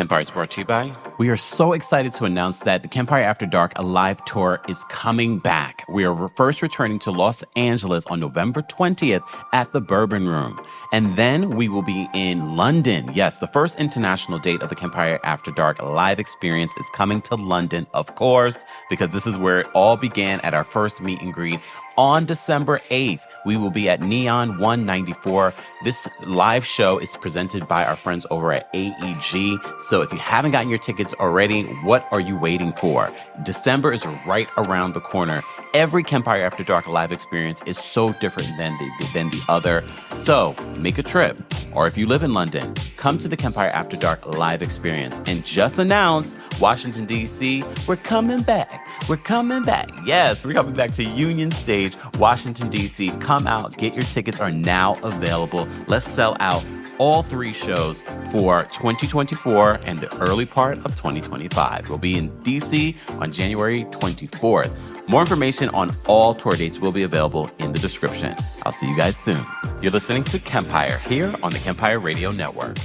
Kempire is brought to you by. We are so excited to announce that the Kempire After Dark, a live tour, is coming back. We are first returning to Los Angeles on November 20th at the Bourbon Room. And then we will be in London. Yes, the first international date of the Kempire After Dark live experience is coming to London, of course, because this is where it all began at our first meet and greet. On December 8th, we will be at Neon 194. This live show is presented by our friends over at AEG. So if you haven't gotten your tickets already, what are you waiting for? December is right around the corner. Every Kempire After Dark live experience is so different than the other. So make a trip. Or if you live in London, come to the Kempire After Dark live experience. And just announce, Washington, D.C., we're coming back. We're coming back. Yes, we're coming back to Union Stage, Washington, D.C. Come out. Get your tickets are now available. Let's sell out all 3 shows for 2024 and the early part of 2025. We'll be in D.C. on January 24th. More information on all tour dates will be available in the description. I'll see you guys soon. You're listening to Kempire here on the Kempire Radio Network.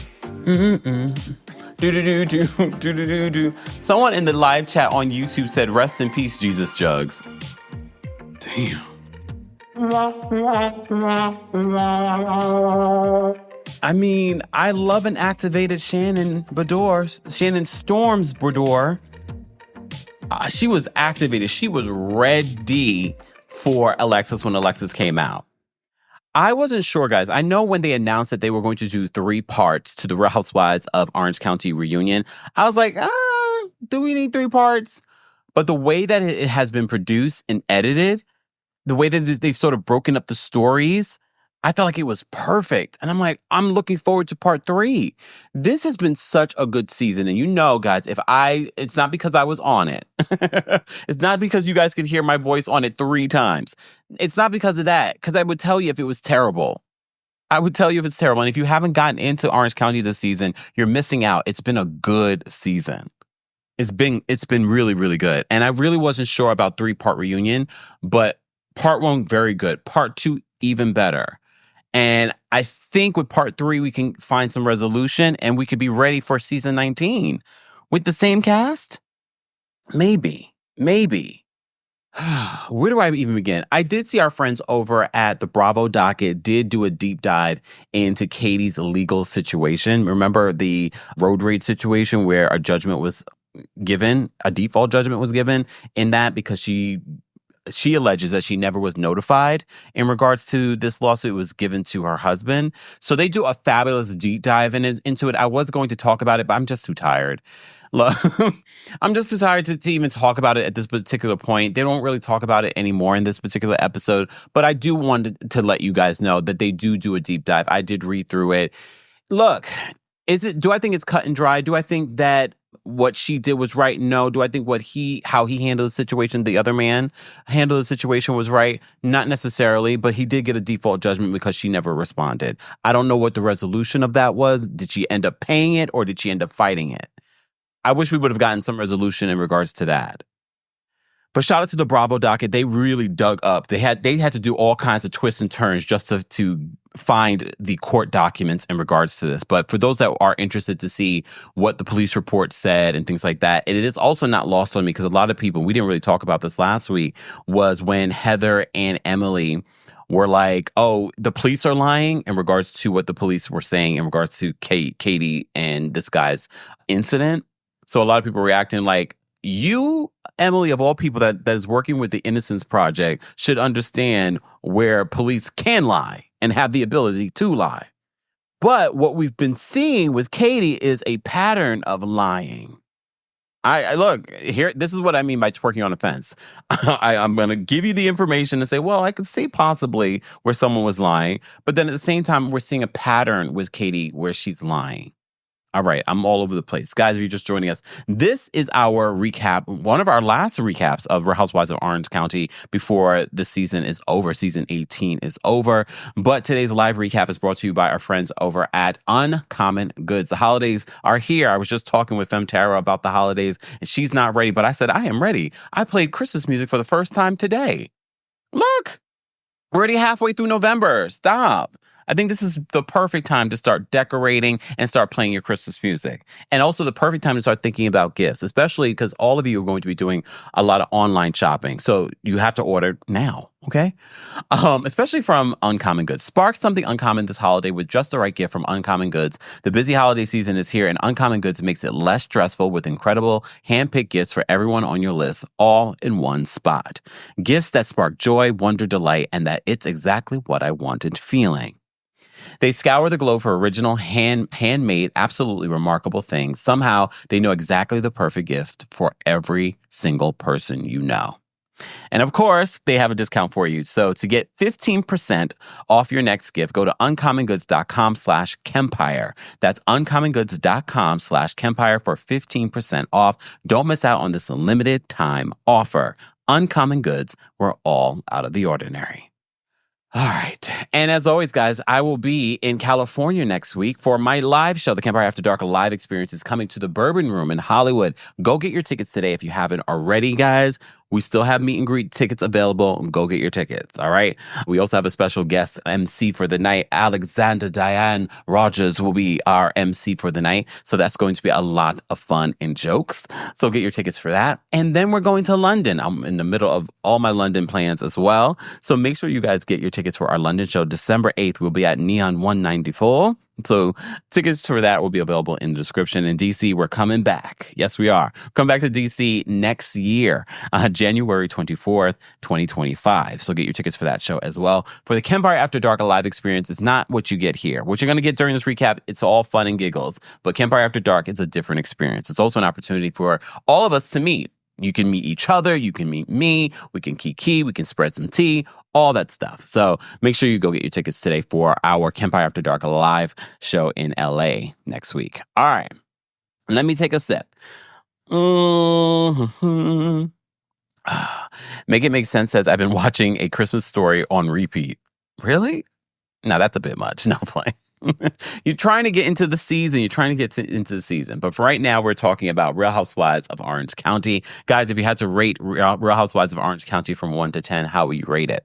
Someone in the live chat on YouTube said, "Rest in peace, Jesus Jugs." Damn. I mean, I love an activated Shannon Storms Bador. She was activated. She was ready for Alexis when Alexis came out. I wasn't sure, guys. I know when they announced that they were going to do 3 parts to the Real Housewives of Orange County reunion, I was like, do we need 3 parts? But the way that it has been produced and edited, the way that they've sort of broken up the stories, I felt like it was perfect. And I'm like, I'm looking forward to part 3. This has been such a good season. And you know, guys, it's not because I was on it. It's not because you guys could hear my voice on it 3 times. It's not because of that. Because I would tell you if it was terrible. I would tell you if it's terrible. And if you haven't gotten into Orange County this season, you're missing out. It's been a good season. It's been really, really good. And I really wasn't sure about 3-part reunion, but part 1, very good. Part 2, even better. And I think with part 3, we can find some resolution and we could be ready for season 19 with the same cast. Maybe. Where do I even begin? I did see our friends over at the Bravo docket did do a deep dive into Katie's legal situation. Remember the road rage situation where a judgment was given, a default judgment was given in that because she alleges that she never was notified in regards to this lawsuit was given to her husband. So they do a fabulous deep dive into it. I was going to talk about it, but I'm just too tired. I'm just too tired to even talk about it at this particular point. They don't really talk about it anymore in this particular episode, but I do want to let you guys know that they do a deep dive. I did read through it. Look, do I think it's cut and dry? Do I think that what she did was right? No. Do I think how he handled the situation, the other man handled the situation was right? Not necessarily, but he did get a default judgment because she never responded. I don't know what the resolution of that was. Did she end up paying it or did she end up fighting it? I wish we would have gotten some resolution in regards to that. But shout out to the Bravo docket. They really dug up. They had to do all kinds of twists and turns just to find the court documents in regards to this. But for those that are interested to see what the police report said and things like that, it is also not lost on me because a lot of people, we didn't really talk about this last week, was when Heather and Emily were like, oh, the police are lying in regards to what the police were saying in regards to Katie and this guy's incident. So a lot of people reacting like, you, Emily, of all people that is working with the Innocence Project, should understand where police can lie and have the ability to lie. But what we've been seeing with Katie is a pattern of lying. I look, here, this is what I mean by twerking on a fence. I'm going to give you the information and say, well, I could see possibly where someone was lying. But then at the same time, we're seeing a pattern with Katie where she's lying. All right, I'm all over the place. Guys, if you're just joining us, this is our recap, one of our last recaps of Real Housewives of Orange County before the season is over. Season 18 is over. But today's live recap is brought to you by our friends over at Uncommon Goods. The holidays are here. I was just talking with Femtara about the holidays, and she's not ready, but I said, I am ready. I played Christmas music for the first time today. Look, we're already halfway through November. Stop. I think this is the perfect time to start decorating and start playing your Christmas music. And also the perfect time to start thinking about gifts, especially because all of you are going to be doing a lot of online shopping. So you have to order now, okay? Especially from Uncommon Goods. Spark something uncommon this holiday with just the right gift from Uncommon Goods. The busy holiday season is here, and Uncommon Goods makes it less stressful with incredible hand-picked gifts for everyone on your list, all in one spot. Gifts that spark joy, wonder, delight, and that it's exactly what I wanted feeling. They scour the globe for original, handmade, absolutely remarkable things. Somehow, they know exactly the perfect gift for every single person you know. And of course, they have a discount for you. So to get 15% off your next gift, go to uncommongoods.com/Kempire. That's uncommongoods.com/Kempire for 15% off. Don't miss out on this limited time offer. Uncommon Goods, we're all out of the ordinary. All right. And as always, guys, I will be in California next week for my live show. The Kempire After Dark live experience is coming to the Bourbon Room in Hollywood. Go get your tickets today if you haven't already, guys. We still have meet and greet tickets available. Go get your tickets, all right? We also have a special guest MC for the night. Alexander Diane Rogers will be our MC for the night. So that's going to be a lot of fun and jokes. So get your tickets for that. And then we're going to London. I'm in the middle of all my London plans as well. So make sure you guys get your tickets for our London show. December 8th, we'll be at Neon 194. So tickets for that will be available in the description. In DC, we're coming back. Yes, we are. Come back to DC next year, January 24th, 2025. So get your tickets for that show as well. For the Kempire After Dark, a live experience, it's not what you get here. What you're going to get during this recap, it's all fun and giggles. But Kempire After Dark, it's a different experience. It's also an opportunity for all of us to meet. You can meet each other. You can meet me. We can kiki. We can spread some tea. All that stuff. So make sure you go get your tickets today for our Kempire After Dark live show in LA next week. All right. Let me take a sip. Make It Make Sense says, I've been watching A Christmas Story on repeat. Really? No, that's a bit much. No, playing. You're trying to get into the season. You're trying to get into the season. But for right now, we're talking about Real Housewives of Orange County. Guys, if you had to rate Real Housewives of Orange County from 1 to 10, how would you rate it?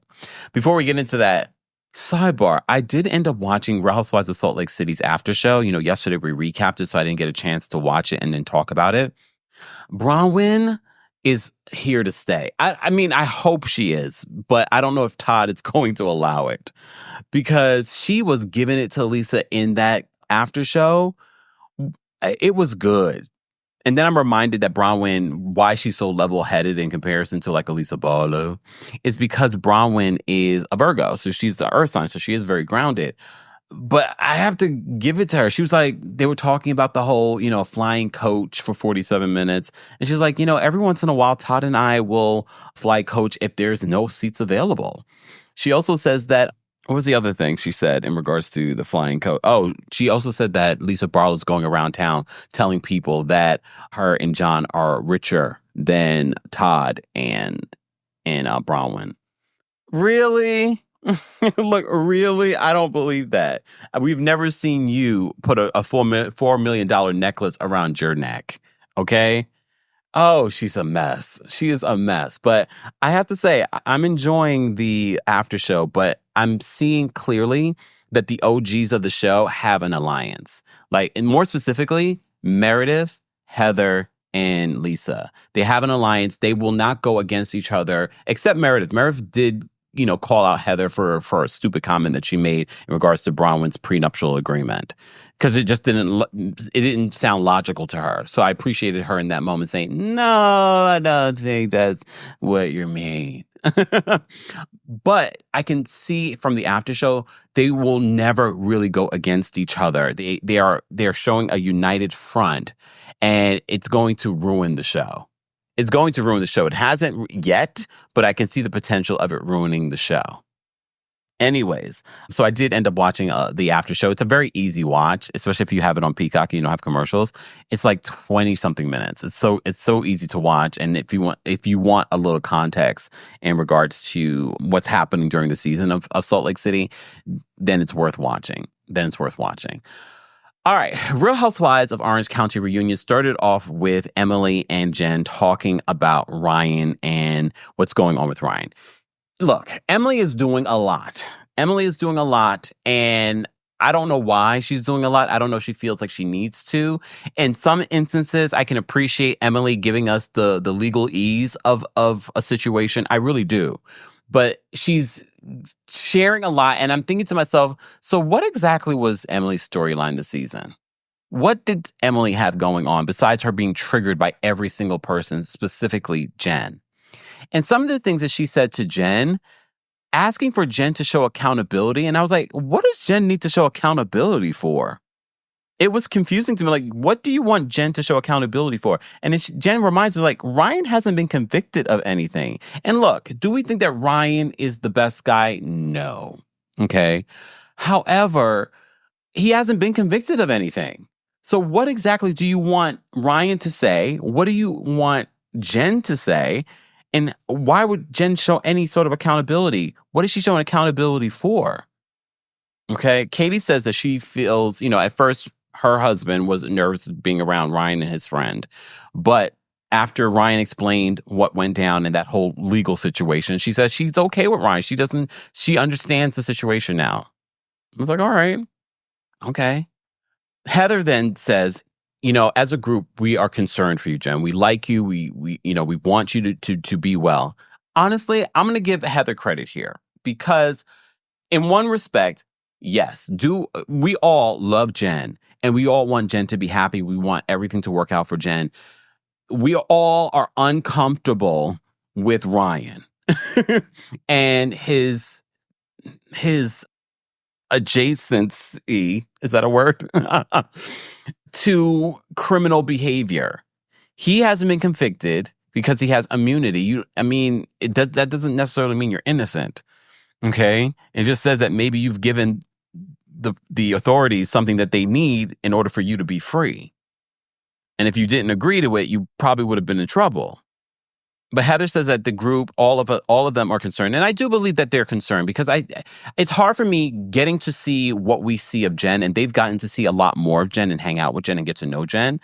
Before we get into that, sidebar, I did end up watching Real Housewives of Salt Lake City's after show. You know, yesterday we recapped it, so I didn't get a chance to watch it and then talk about it. Bronwyn is here to stay. I mean, I hope she is, but I don't know if Todd is going to allow it because she was giving it to Lisa in that after show. It was good. And then I'm reminded that Bronwyn, why she's so level-headed in comparison to like Elisa Barlow, is because Bronwyn is a Virgo. So she's the earth sign. So she is very grounded. But I have to give it to her. She was like, they were talking about the whole, flying coach for 47 minutes. And she's like, every once in a while, Todd and I will fly coach if there's no seats available. She also says that, what was the other thing she said in regards to the flying coach? Oh, she also said that Lisa Barlow's going around town telling people that her and John are richer than Todd and Bronwyn. Really? Look, really? I don't believe that. We've never seen you put a $4 million necklace around your neck, okay? Oh, she's a mess. She is a mess. But I have to say, I'm enjoying the after show, but I'm seeing clearly that the OGs of the show have an alliance. Like, and more specifically, Meredith, Heather, and Lisa. They have an alliance. They will not go against each other, except Meredith. Meredith did call out Heather for a stupid comment that she made in regards to Bronwyn's prenuptial agreement. Because it just didn't sound logical to her. So I appreciated her in that moment saying, no, I don't think that's what you mean. But I can see from the after show, they will never really go against each other. They're showing a united front, and it's going to ruin the show. It's going to ruin the show. It hasn't yet, but I can see the potential of it ruining the show. Anyways, so I did end up watching the after show. It's a very easy watch, especially if you have it on Peacock and you don't have commercials. It's like 20-something minutes. It's so easy to watch. And if you want a little context in regards to what's happening during the season of Salt Lake City, then it's worth watching. All right, Real Housewives of Orange County reunion started off with Emily and Jen talking about Ryan and what's going on with Ryan. Look, Emily is doing a lot. Emily is doing a lot, and I don't know why she's doing a lot. I don't know if she feels like she needs to. In some instances, I can appreciate Emily giving us the legalese of a situation. I really do. But she's sharing a lot, and I'm thinking to myself, so what exactly was Emily's storyline this season? What did Emily have going on besides her being triggered by every single person, specifically Jen? And some of the things that she said to Jen, asking for Jen to show accountability. And I was like, what does Jen need to show accountability for? It was confusing to me. Like, what do you want Jen to show accountability for? And Jen reminds her, like, Ryan hasn't been convicted of anything. And look, do we think that Ryan is the best guy? No. Okay. However, he hasn't been convicted of anything. So what exactly do you want Ryan to say? What do you want Jen to say? And why would Jen show any sort of accountability? What is she showing accountability for? Okay. Katie says that she feels, at first her husband was nervous being around Ryan and his friend. But after Ryan explained what went down in that whole legal situation, she says she's okay with Ryan. She understands the situation now. I was like, all right. Okay. Heather then says, as a group, we are concerned for you, Jen. We like you. We want you to be well. Honestly, I'm going to give Heather credit here because in one respect, yes, we all love Jen and we all want Jen to be happy. We want everything to work out for Jen. We all are uncomfortable with Ryan and his adjacency, is that a word? To criminal behavior. He hasn't been convicted because he has immunity. That doesn't necessarily mean you're innocent. Okay? It just says that maybe you've given the authorities something that they need in order for you to be free. And if you didn't agree to it, you probably would have been in trouble. But Heather says that the group, all of them are concerned. And I do believe that they're concerned because it's hard for me getting to see what we see of Jen, and they've gotten to see a lot more of Jen and hang out with Jen and get to know Jen.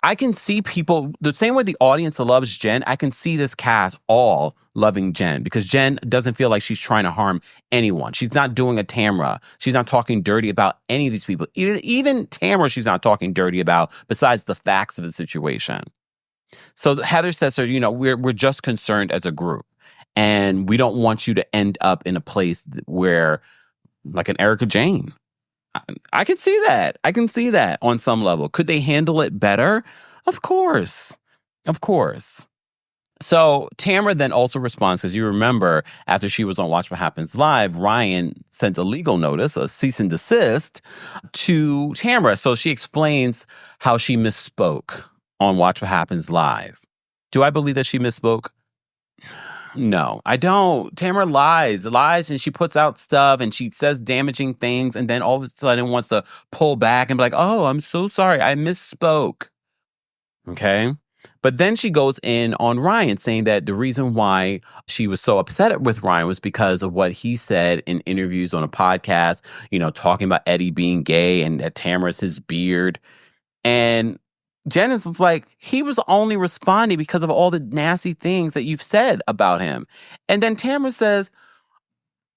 I can see people, the same way the audience loves Jen, I can see this cast all loving Jen because Jen doesn't feel like she's trying to harm anyone. She's not doing a Tamra. She's not talking dirty about any of these people. Even Tamra, she's not talking dirty about besides the facts of the situation. So Heather says, we're just concerned as a group, and we don't want you to end up in a place where, like an Erica Jane. I can see that. I can see that on some level. Could they handle it better? Of course. Of course. So Tamra then also responds, because you remember after she was on Watch What Happens Live, Ryan sent a legal notice, a cease and desist, to Tamra. So she explains how she misspoke on Watch What Happens Live. Do I believe that she misspoke? No, I don't. Tamara lies, and she puts out stuff and she says damaging things and then all of a sudden wants to pull back and be like, oh, I'm so sorry. I misspoke. Okay. But then she goes in on Ryan saying that the reason why she was so upset with Ryan was because of what he said in interviews on a podcast, talking about Eddie being gay and that Tamara's his beard. And Janice was like, he was only responding because of all the nasty things that you've said about him. And then Tamara says,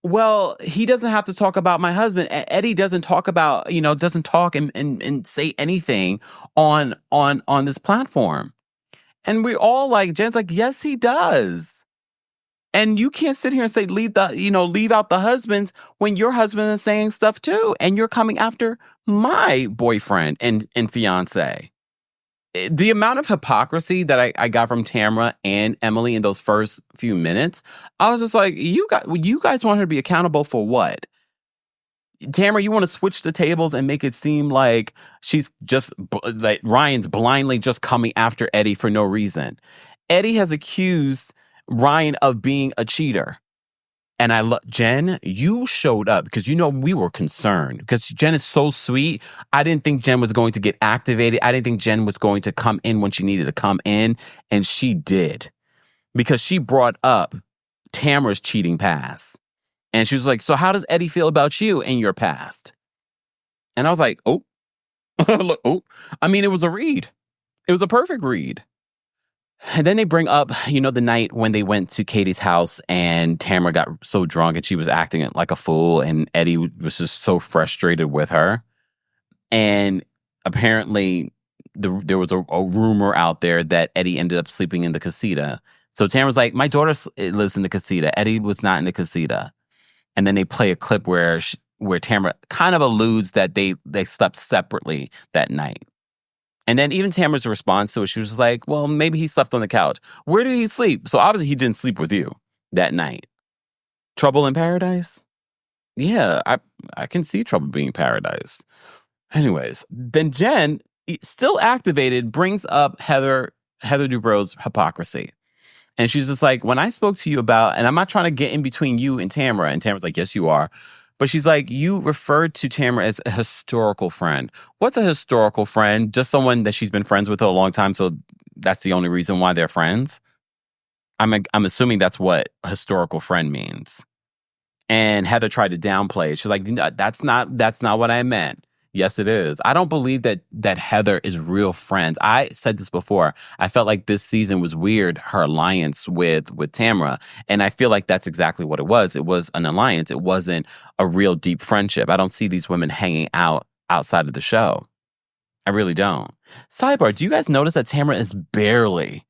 well, he doesn't have to talk about my husband. Eddie doesn't talk about, doesn't talk and say anything on this platform. And we all like, Jen's like, yes, he does. And you can't sit here and say, leave out the husbands when your husband is saying stuff too. And you're coming after my boyfriend and fiance. The amount of hypocrisy that I got from Tamra and Emily in those first few minutes, I was just like, you guys want her to be accountable for what? Tamra, you want to switch the tables and make it seem like she's just, like Ryan's blindly just coming after Eddie for no reason. Eddie has accused Ryan of being a cheater. And Jen, you showed up because we were concerned because Jen is so sweet. I didn't think Jen was going to get activated. I didn't think Jen was going to come in when she needed to come in. And she did because she brought up Tamara's cheating past. And she was like, so how does Eddie feel about you and your past? And I was like, oh, look, oh, it was a read. It was a perfect read. And then they bring up, the night when they went to Katie's house and Tamara got so drunk and she was acting like a fool and Eddie was just so frustrated with her. And apparently there was a rumor out there that Eddie ended up sleeping in the casita. So Tamara's like, my daughter lives in the casita. Eddie was not in the casita. And then they play a clip where Tamara kind of alludes that they slept separately that night. And then even Tamara's response to it, she was just like, well, maybe he slept on the couch. Where did he sleep? So obviously he didn't sleep with you that night. Trouble in paradise? Yeah, I can see trouble being paradise. Anyways, then Jen, still activated, brings up Heather Dubrow's hypocrisy. And she's just like, when I spoke to you about, and I'm not trying to get in between you and Tamara's like, yes, you are. But she's like, you referred to Tamara as a historical friend. What's a historical friend? Just someone that she's been friends with for a long time, so that's the only reason why they're friends? I'm assuming that's what a historical friend means. And Heather tried to downplay it. She's like, no, that's not what I meant. Yes, it is. I don't believe that Heather is real friends. I said this before. I felt like this season was weird, her alliance with Tamara. And I feel like that's exactly what it was. It was an alliance. It wasn't a real deep friendship. I don't see these women hanging out outside of the show. I really don't. Sidebar, do you guys notice that Tamara is barely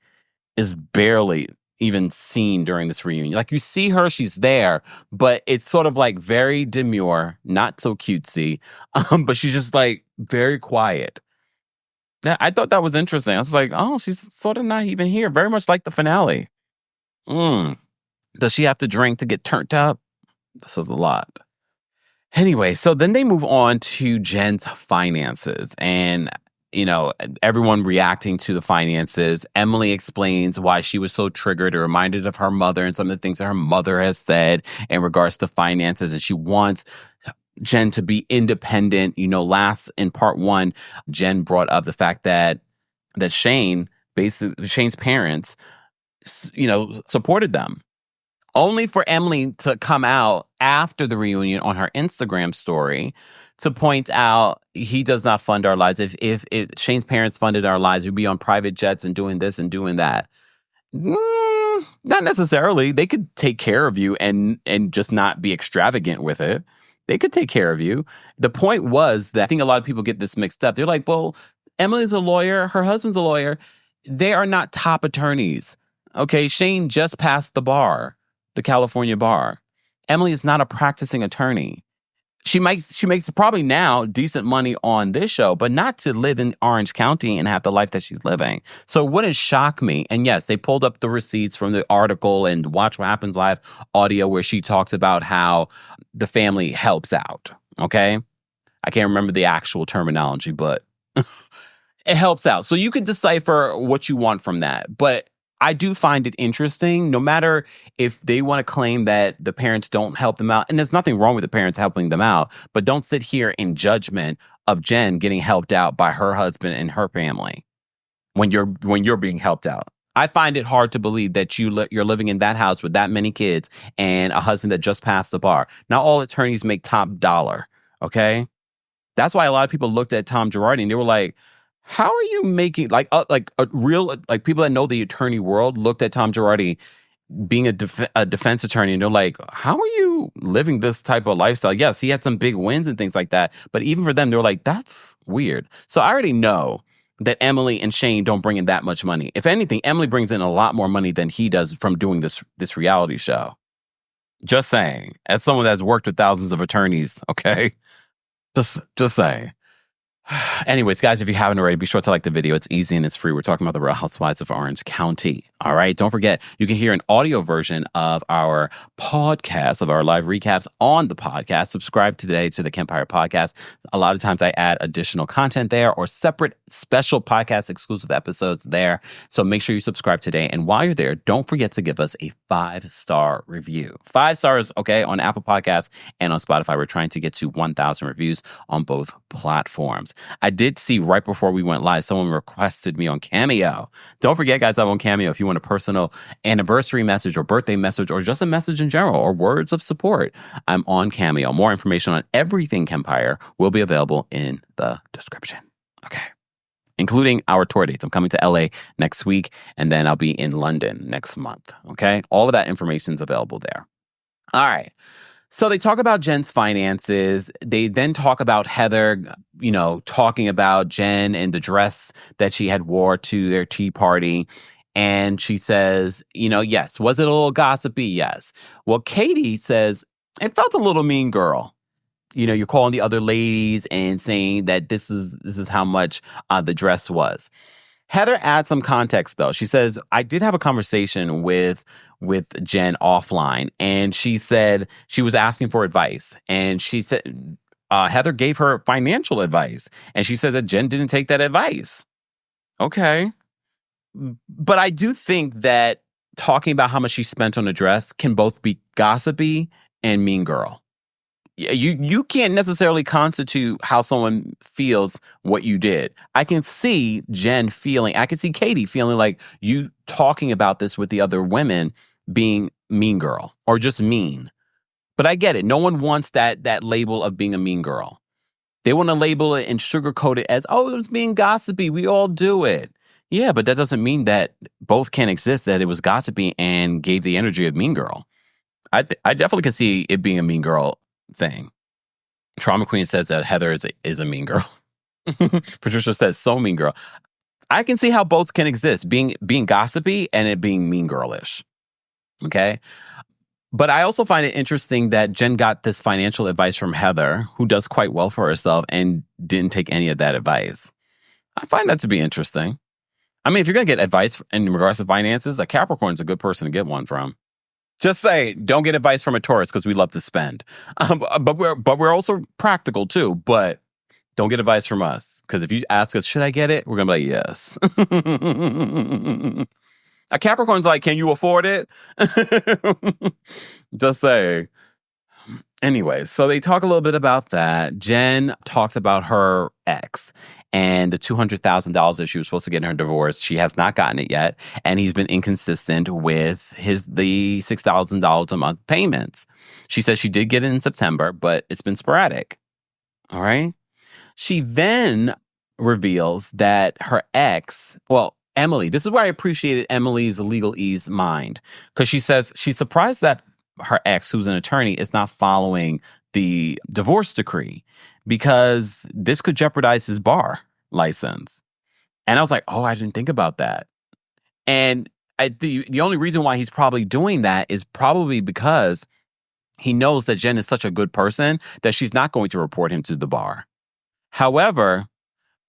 even seen during this reunion? Like, you see her, she's there, but it's sort of like very demure, not so cutesy, but she's just like very quiet. I thought that was interesting. I was like, oh, she's sort of not even here. Very much like the finale. Does she have to drink to get turned up? This is a lot. Anyway, so then they move on to Jen's finances and everyone reacting to the finances. Emily explains why she was so triggered or reminded of her mother and some of the things that her mother has said in regards to finances. And she wants Jen to be independent. Last in part 1, Jen brought up the fact that Shane's parents, supported them. Only for Emily to come out after the reunion on her Instagram story to point out he does not fund our lives. If Shane's parents funded our lives, we'd be on private jets and doing this and doing that. Not necessarily. They could take care of you and just not be extravagant with it. They could take care of you. The point was that I think a lot of people get this mixed up. They're like, well, Emily's a lawyer. Her husband's a lawyer. They are not top attorneys. Okay, Shane just passed the bar, the California bar. Emily is not a practicing attorney. She makes probably now decent money on this show, but not to live in Orange County and have the life that she's living. So it wouldn't shock me. And yes, they pulled up the receipts from the article and Watch What Happens Live audio where she talks about how the family helps out. Okay? I can't remember the actual terminology, but it helps out. So you can decipher what you want from that. But I do find it interesting, no matter if they want to claim that the parents don't help them out, and there's nothing wrong with the parents helping them out, but don't sit here in judgment of Jen getting helped out by her husband and her family when you're being helped out. I find it hard to believe that you're living in that house with that many kids and a husband that just passed the bar. Not all attorneys make top dollar, okay? That's why a lot of people looked at Tom Girardi and they were like, how are you making people that know the attorney world looked at Tom Girardi being a defense attorney and they're like, how are you living this type of lifestyle? Yes, he had some big wins and things like that, but even for them, they were like, that's weird. So I already know that Emily and Shane don't bring in that much money. If anything, Emily brings in a lot more money than he does from doing this reality show. Just saying, as someone that's worked with thousands of attorneys, okay? Just saying. Anyways, guys, if you haven't already, be sure to like the video. It's easy and it's free. We're talking about the Real Housewives of Orange County. All right. Don't forget, you can hear an audio version of our podcast, of our live recaps on the podcast. Subscribe today to the Kempire podcast. A lot of times I add additional content there or separate special podcast exclusive episodes there. So make sure you subscribe today. And while you're there, don't forget to give us a 5-star review. 5 stars, okay, on Apple Podcasts and on Spotify. We're trying to get to 1,000 reviews on both platforms. I did see right before we went live, someone requested me on Cameo. Don't forget, guys, I'm on Cameo. If you want a personal anniversary message or birthday message or just a message in general or words of support, I'm on Cameo. More information on everything Kempire will be available in the description. Okay. including our tour dates. I'm coming to LA next week, and then I'll be in London next month. Okay. All of that information is available there. All right. So they talk about Jen's finances. They then talk about Heather, talking about Jen and the dress that she had wore to their tea party. And she says, yes, was it a little gossipy? Yes. Well, Katie says, it felt a little mean girl. You're calling the other ladies and saying that this is how much the dress was. Heather adds some context, though. She says, I did have a conversation with Jen offline, and she said she was asking for advice. And she said, Heather gave her financial advice, and she said that Jen didn't take that advice. Okay. But I do think that talking about how much she spent on a dress can both be gossipy and mean girl. You can't necessarily constitute how someone feels what you did. I can see I can see Katie feeling like you talking about this with the other women being mean girl or just mean. But I get it. No one wants that label of being a mean girl. They want to label it and sugarcoat it as, oh, it was being gossipy. We all do it. Yeah, but that doesn't mean that both can exist, that it was gossipy and gave the energy of mean girl. I definitely can see it being a mean girl thing. Trauma Queen says that Heather is a mean girl. Patricia says so mean girl. I can see how both can exist, being gossipy and it being mean girlish. Okay? But I also find it interesting that Jen got this financial advice from Heather, who does quite well for herself, and didn't take any of that advice. I find that to be interesting. I mean, if you're going to get advice in regards to finances, a Capricorn's a good person to get one from. Just say, don't get advice from a Taurus because we love to spend. But we're also practical too. But don't get advice from us, because if you ask us, should I get it? We're going to be like, yes. A Capricorn's like, can you afford it? Just say. Anyways, so they talk a little bit about that. Jen talks about her ex and the $200,000 that she was supposed to get in her divorce. She has not gotten it yet. And he's been inconsistent with the $6,000 a month payments. She says she did get it in September, but it's been sporadic. All right. She then reveals that her ex, Emily, this is where I appreciated Emily's legalese mind, because she says she's surprised that her ex, who's an attorney, is not following the divorce decree because this could jeopardize his bar license. And I was like, oh, I didn't think about that. And the only reason why he's probably doing that is probably because he knows that Jen is such a good person that she's not going to report him to the bar. However,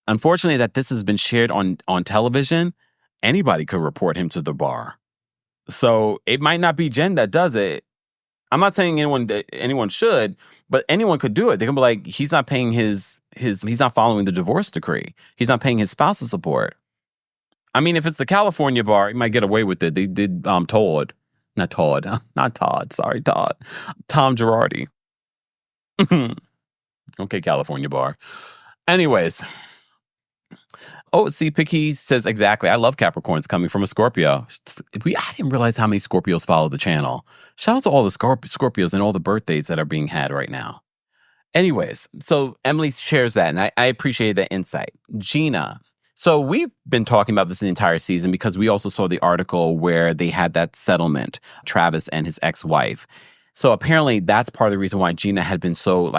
unfortunately, that this has been shared on television, anybody could report him to the bar. So it might not be Jen that does it. I'm not saying anyone should, but anyone could do it. They can be like, he's not paying he's not following the divorce decree. He's not paying his spouse's support. I mean, if it's the California bar, he might get away with it. They did Tom Girardi. Okay, California bar. Anyways. Oh, see, Picky says exactly. I love Capricorns coming from a Scorpio. I didn't realize how many Scorpios follow the channel. Shout out to all the Scorpios and all the birthdays that are being had right now. Anyways, so Emily shares that, and I appreciate that insight. Gina. So we've been talking about this the entire season because we also saw the article where they had that settlement, Travis and his ex-wife. So apparently that's part of the reason why Gina had been so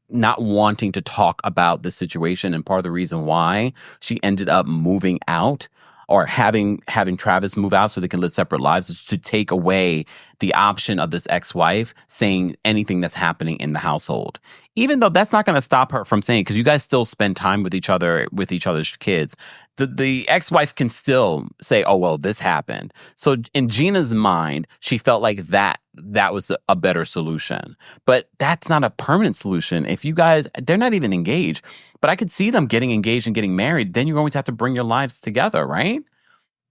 not wanting to talk about this situation, and part of the reason why she ended up moving out or having Travis move out so they can live separate lives is to take away the option of this ex-wife saying anything that's happening in the household. Even though that's not going to stop her from saying, because you guys still spend time with each other's kids, the ex-wife can still say, oh, well, this happened. So in Gina's mind, she felt like that was a better solution. But that's not a permanent solution. If you guys, they're not even engaged, but I could see them getting engaged and getting married. Then you're going to have to bring your lives together, right?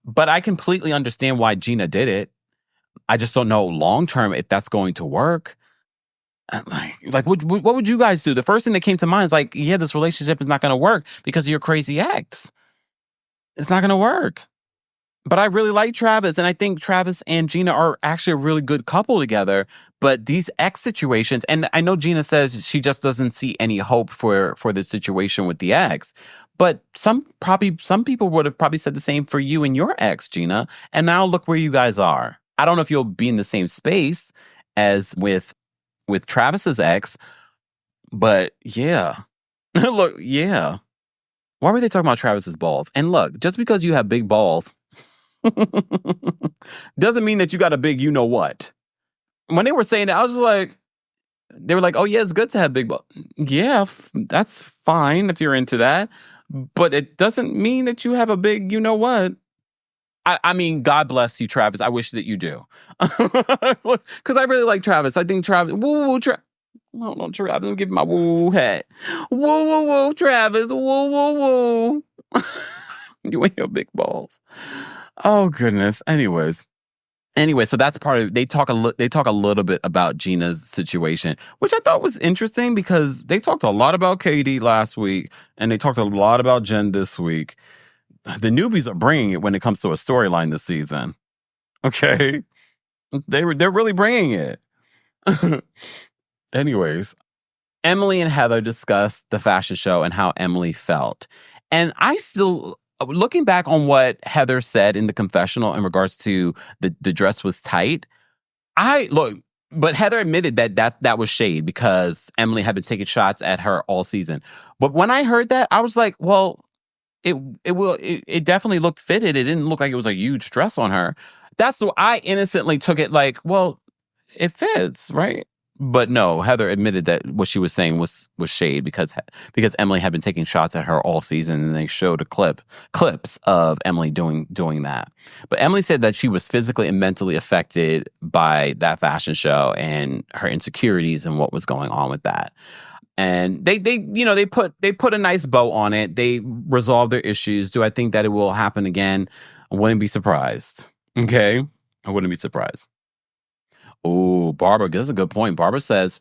But I completely understand why Gina did it. I just don't know long-term if that's going to work. Like what would you guys do? The first thing that came to mind is like, yeah, this relationship is not going to work because of your crazy ex. It's not going to work. But I really like Travis, and I think Travis and Gina are actually a really good couple together. But these ex situations, and I know Gina says she just doesn't see any hope for the situation with the ex. But some people would have probably said the same for you and your ex, Gina. And now look where you guys are. I don't know if you'll be in the same space as with Travis's ex, but yeah. Look, yeah. Why were they talking about Travis's balls? And look, just because you have big balls doesn't mean that you got a big you know what. When they were saying that, I was just like, they were like, oh yeah, it's good to have big balls. Yeah, that's fine if you're into that. But it doesn't mean that you have a big you know what. I mean, God bless you, Travis. I wish that you do. Because I really like Travis. I think Travis, woo, hold on, Travis. Let me give you my woo hat. Woo, Travis. Woo. You and your big balls. Oh goodness. Anyway, so that's part of it. They talk a little bit about Gina's situation, which I thought was interesting because they talked a lot about Katie last week and they talked a lot about Jen this week. The newbies are bringing it when it comes to a storyline this season. Okay, they're really bringing it. Anyways, Emily and Heather discussed the fashion show and how Emily felt, and I still. Looking back on what Heather said in the confessional in regards to the dress was tight, but Heather admitted that was shade because Emily had been taking shots at her all season. But when I heard that, I was like, well, it definitely looked fitted. It didn't look like it was a huge dress on her. That's what I innocently took it like, well, it fits, right? But no, Heather admitted that what she was saying was shade because Emily had been taking shots at her all season, and they showed clips of Emily doing that. But Emily said that she was physically and mentally affected by that fashion show and her insecurities and what was going on with that. And they put a nice bow on it. They resolved their issues. Do I think that it will happen again? I wouldn't be surprised. Okay, I wouldn't be surprised. Oh, Barbara, this is a good point. Barbara says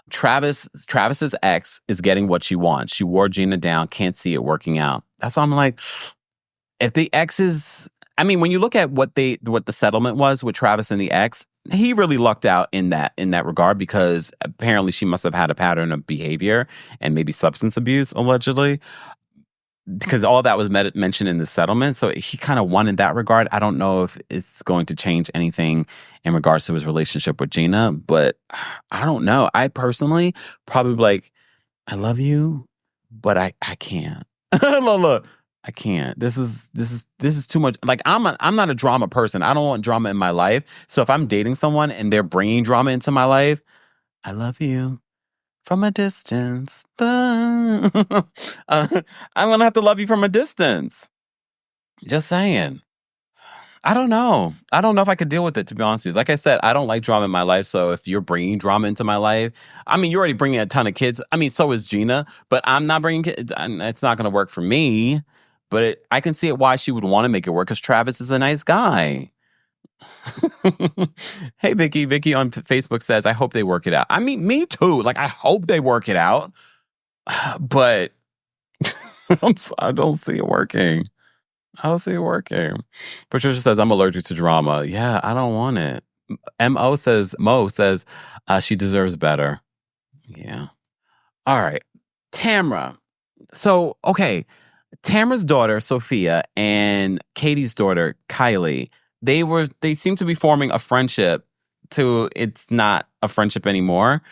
Travis's ex is getting what she wants. She wore Gina down, can't see it working out. That's why I'm like, if the ex is, I mean, when you look at what the settlement was with Travis and the ex, he really lucked out in that regard because apparently she must have had a pattern of behavior and maybe substance abuse, allegedly. Because all that was mentioned in the settlement. So he kind of won in that regard. I don't know if it's going to change anything in regards to his relationship with Gina, but I don't know. I personally probably like, I love you, but I can't. Look, I can't. This is too much. Like I'm not a drama person. I don't want drama in my life. So if I'm dating someone and they're bringing drama into my life, I love you. From a distance. I'm going to have to love you from a distance. Just saying. I don't know. I don't know if I could deal with it, to be honest with you. Like I said, I don't like drama in my life. So if you're bringing drama into my life, I mean, you're already bringing a ton of kids. I mean, so is Gina. But I'm not bringing kids. It's not going to work for me. But I can see it why she would want to make it work because Travis is a nice guy. Hey, Vicky. Vicky on Facebook says, I hope they work it out. I mean, me too. Like, I hope they work it out. But I don't see it working. Patricia says, I'm allergic to drama. Yeah, I don't want it. Mo says she deserves better. Yeah. All right. Tamra. So, okay. Tamra's daughter, Sophia, and Katie's daughter, Kylie, they seem to be forming a friendship to it's not a friendship anymore.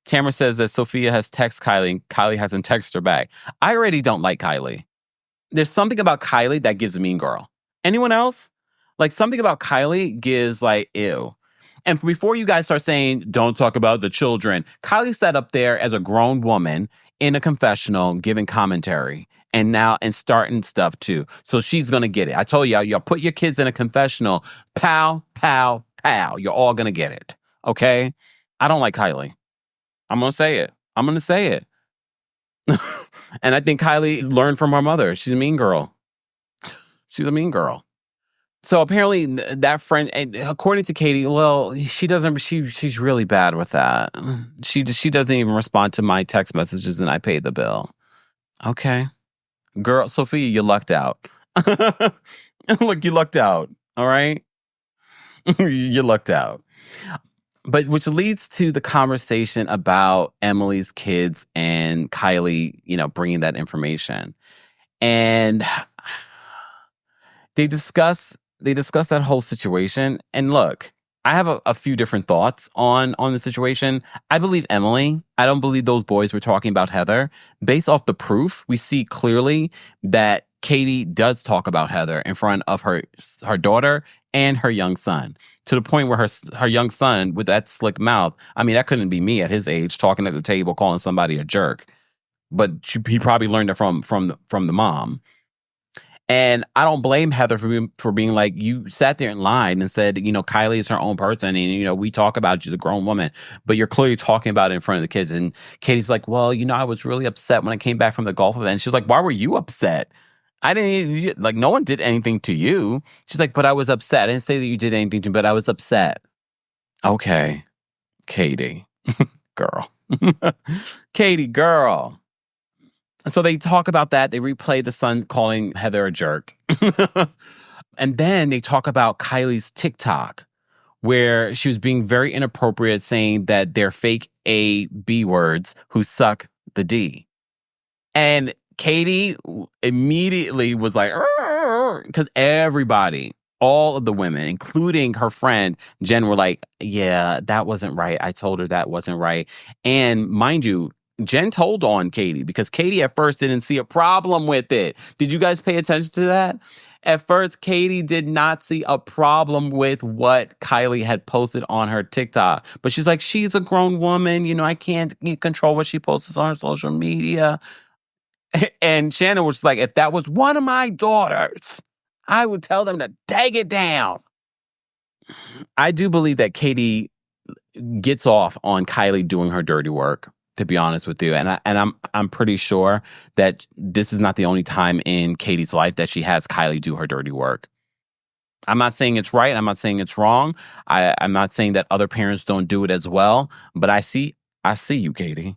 Tamra says that Sophia has texted Kylie and Kylie hasn't texted her back. I already don't like Kylie. There's something about Kylie that gives a mean girl. Anyone else? Like something about Kylie gives like, ew. And before you guys start saying, don't talk about the children, Kylie sat up there as a grown woman in a confessional giving commentary. And starting stuff too. So she's going to get it. I told y'all put your kids in a confessional. Pow, pow, pow. You're all going to get it. Okay? I don't like Kylie. I'm going to say it. And I think Kylie learned from her mother. She's a mean girl. So apparently that friend, according to Katie, well, she's really bad with that. She doesn't even respond to my text messages and I pay the bill. Okay. Girl, Sophia, you lucked out. Look, you lucked out. All right. You lucked out. But which leads to the conversation about Emily's kids and Kylie, bringing that information. And they discuss that whole situation. And look, I have a few different thoughts on the situation. I believe Emily. I don't believe those boys were talking about Heather. Based off the proof, we see clearly that Katie does talk about Heather in front of her daughter and her young son, to the point where her young son, with that slick mouth, I mean, that couldn't be me at his age, talking at the table, calling somebody a jerk. But he probably learned it from the mom. And I don't blame Heather for being like, you sat there and lied and said, Kylie is her own person. And, we talk about you, the grown woman, but you're clearly talking about it in front of the kids. And Katie's like, well, I was really upset when I came back from the golf event. And she's like, why were you upset? I didn't, like, no one did anything to you. She's like, but I was upset. I didn't say that you did anything to me, but I was upset. Okay, Katie, girl. Katie, girl. So they talk about that. They replay the son calling Heather a jerk. And then they talk about Kylie's TikTok, where she was being very inappropriate, saying that they're fake A, B words who suck the D. And Katie immediately was like, because everybody, all of the women, including her friend Jen, were like, yeah, that wasn't right. I told her that wasn't right. And mind you, Jen told on Katie because Katie at first didn't see a problem with it. Did you guys pay attention to that? At first, Katie did not see a problem with what Kylie had posted on her TikTok. But she's like, she's a grown woman. I can't control what she posts on her social media. And Shannon was like, if that was one of my daughters, I would tell them to take it down. I do believe that Katie gets off on Kylie doing her dirty work, to be honest with you. And I'm pretty sure that this is not the only time in Katie's life that she has Kylie do her dirty work. I'm not saying it's right. I'm not saying it's wrong. I'm not saying that other parents don't do it as well. But I see you, Katie.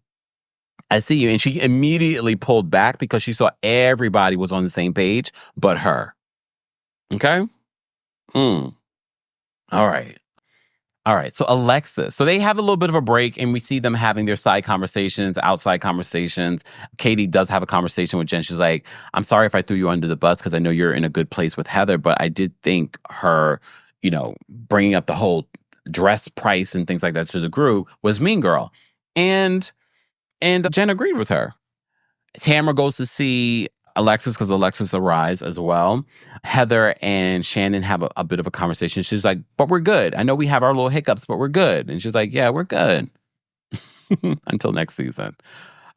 I see you. And she immediately pulled back because she saw everybody was on the same page but her. Okay? All right. All right. So Alexis. So they have a little bit of a break and we see them having their side conversations, outside conversations. Katie does have a conversation with Jen. She's like, I'm sorry if I threw you under the bus because I know you're in a good place with Heather, but I did think her, bringing up the whole dress price and things like that to the group was mean girl. And Jen agreed with her. Tamara goes to see Alexis because Alexis arrives as well. Heather and Shannon have a bit of a conversation. She's like, but we're good. I know we have our little hiccups, but we're good. And she's like, yeah, we're good. Until next season.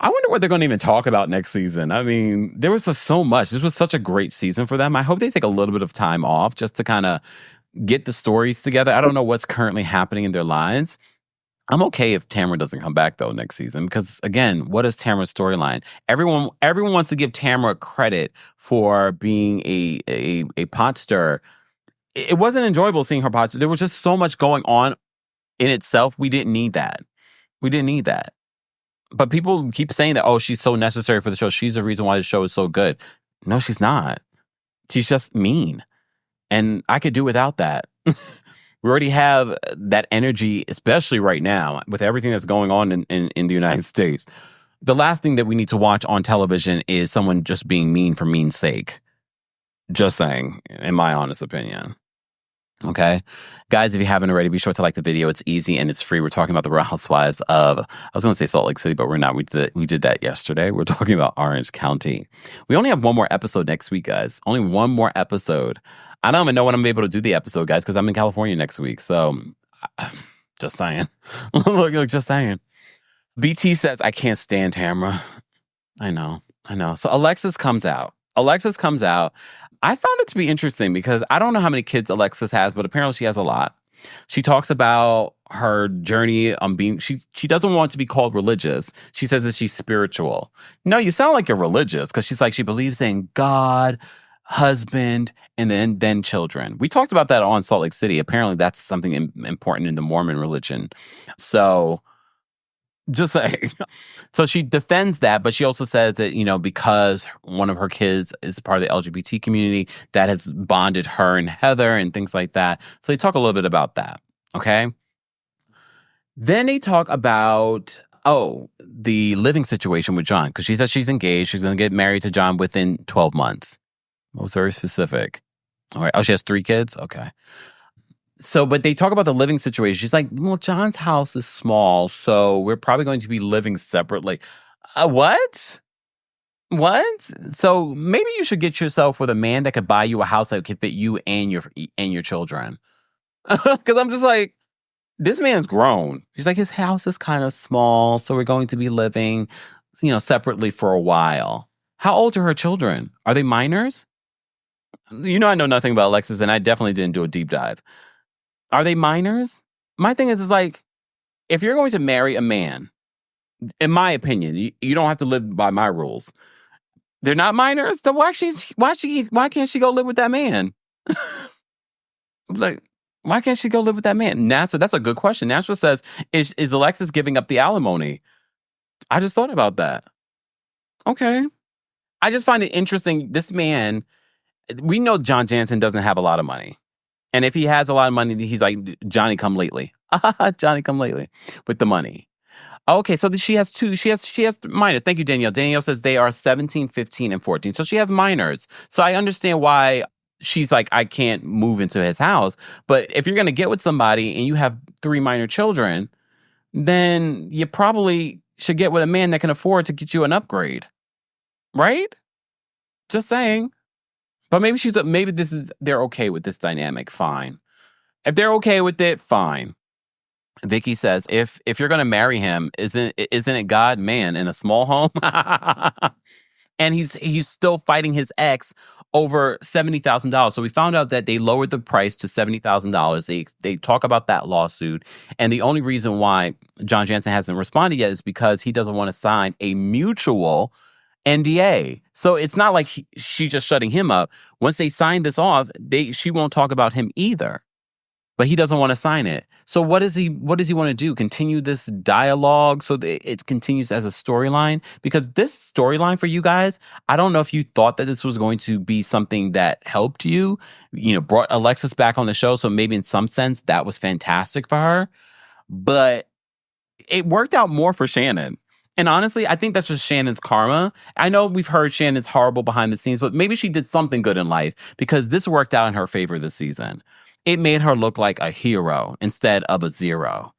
I wonder what they're going to even talk about next season. I mean, there was just so much. This was such a great season for them. I hope they take a little bit of time off just to kind of get the stories together. I don't know what's currently happening in their lives. I'm okay if Tamara doesn't come back though next season because again, what is Tamara's storyline? Everyone wants to give Tamara credit for being a pot stirrer. It wasn't enjoyable seeing her pot stir. There was just so much going on in itself. We didn't need that. But people keep saying that, oh, she's so necessary for the show. She's the reason why the show is so good. No, she's not. She's just mean. And I could do without that. We already have that energy, especially right now, with everything that's going on in the United States. The last thing that we need to watch on television is someone just being mean for mean's sake. Just saying, in my honest opinion. Okay? Guys, if you haven't already, be sure to like the video. It's easy and it's free. We're talking about the Real Housewives of, I was going to say Salt Lake City, but we're not. We did that yesterday. We're talking about Orange County. We only have one more episode next week, guys. Only one more episode. I don't even know when I'm able to do the episode, guys, because I'm in California next week. So, just saying. Look, just saying. BT says, I can't stand Tamara. I know. So Alexis comes out. I found it to be interesting because I don't know how many kids Alexis has, but apparently she has a lot. She talks about her journey on being, she doesn't want to be called religious. She says that she's spiritual. No, you sound like you're religious because she's like, she believes in God, husband, and then children. We talked about that on Salt Lake City. Apparently that's something important in the Mormon religion. So Just saying. So she defends that, but she also says that, because one of her kids is part of the LGBT community, that has bonded her and Heather and things like that. So they talk a little bit about that. Okay. Then they talk about, the living situation with John, because she says she's engaged. She's going to get married to John within 12 months. That was very specific. All right. Oh, she has 3 kids? Okay. So, but they talk about the living situation. She's like, well, John's house is small, so we're probably going to be living separately. What? What? So maybe you should get yourself with a man that could buy you a house that could fit you and your children. Because I'm just like, this man's grown. He's like, his house is kind of small, so we're going to be living, separately for a while. How old are her children? Are they minors? I know nothing about Alexis, and I definitely didn't do a deep dive. Are they minors? My thing is like, if you're going to marry a man, in my opinion, you don't have to live by my rules. They're not minors, so why can't she go live with that man? Like, why can't she go live with that man? Nasser, that's a good question. Nasser says, is Alexis giving up the alimony? I just thought about that. Okay. I just find it interesting. This man, we know John Jansen doesn't have a lot of money. And if he has a lot of money, he's like, Johnny come lately. Johnny come lately with the money. Okay, so she has 2. She has minors. Thank you, Danielle. Danielle says they are 17, 15, and 14. So she has minors. So I understand why she's like, I can't move into his house. But if you're going to get with somebody and you have 3 minor children, then you probably should get with a man that can afford to get you an upgrade. Right? Just saying. But maybe they're okay with this dynamic. Fine. If they're okay with it, fine. Vicky says, if you're going to marry him, isn't it God, man, in a small home? And he's still fighting his ex over $70,000. So we found out that they lowered the price to $70,000. They talk about that lawsuit. And the only reason why John Jansen hasn't responded yet is because he doesn't want to sign a mutual NDA. So it's not like she's just shutting him up. Once they sign this off, she won't talk about him either. But he doesn't want to sign it. So what does he want to do? Continue this dialogue so that it continues as a storyline? Because this storyline for you guys, I don't know if you thought that this was going to be something that helped you, brought Alexis back on the show. So maybe in some sense that was fantastic for her. But it worked out more for Shannon. And honestly, I think that's just Shannon's karma. I know we've heard Shannon's horrible behind the scenes, but maybe she did something good in life because this worked out in her favor this season. It made her look like a hero instead of a zero.